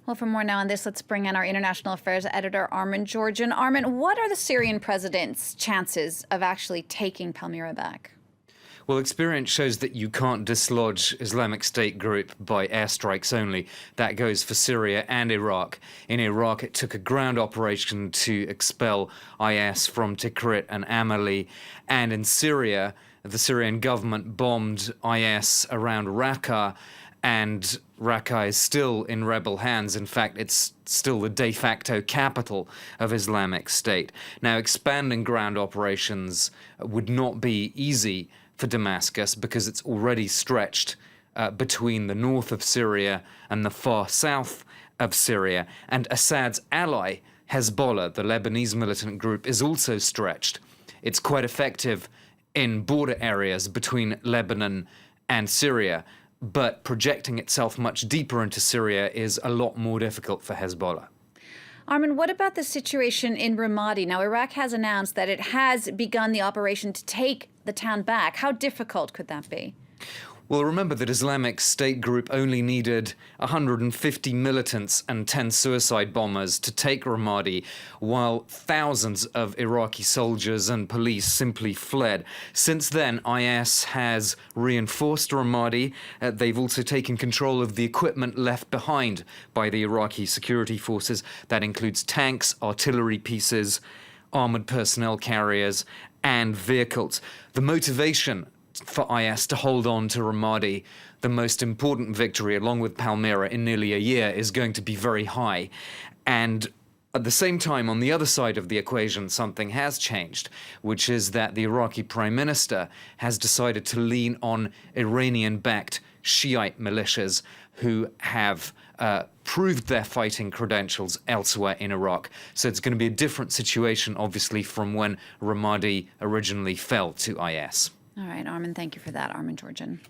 Well, for more now on this, let's bring in our international affairs editor, Armin Georgian. Armin, what are the Syrian president's chances of actually taking Palmyra back? Well, experience shows that you can't dislodge Islamic State group by airstrikes only. That goes for Syria and Iraq. In Iraq, it took a ground operation to expel IS from Tikrit and Amali. And in Syria, the Syrian government bombed IS around Raqqa, and Raqqa is still in rebel hands. In fact, it's still the de facto capital of Islamic State. Now, expanding ground operations would not be easy for Damascus because it's already stretched between the north of Syria and the far south of Syria. And Assad's ally, Hezbollah, the Lebanese militant group, is also stretched. It's quite effective in border areas between Lebanon and Syria, but projecting itself much deeper into Syria is a lot more difficult for Hezbollah. Armin, what about the situation in Ramadi? Now, Iraq has announced that it has begun the operation to take the town back. How difficult could that be? Well, remember that Islamic State group only needed 150 militants and 10 suicide bombers to take Ramadi, while thousands of Iraqi soldiers and police simply fled. Since then, IS has reinforced Ramadi. They've also taken control of the equipment left behind by the Iraqi security forces. That includes tanks, artillery pieces, armored personnel carriers, and vehicles. The motivation for IS to hold on to Ramadi, the most important victory, along with Palmyra, in nearly a year, is going to be very high. And at the same time, on the other side of the equation, something has changed, which is that the Iraqi prime minister has decided to lean on Iranian-backed Shiite militias who have proved their fighting credentials elsewhere in Iraq. So it's going to be a different situation, obviously, from when Ramadi originally fell to IS. All right, Armin, thank you for that, Armin Georgian.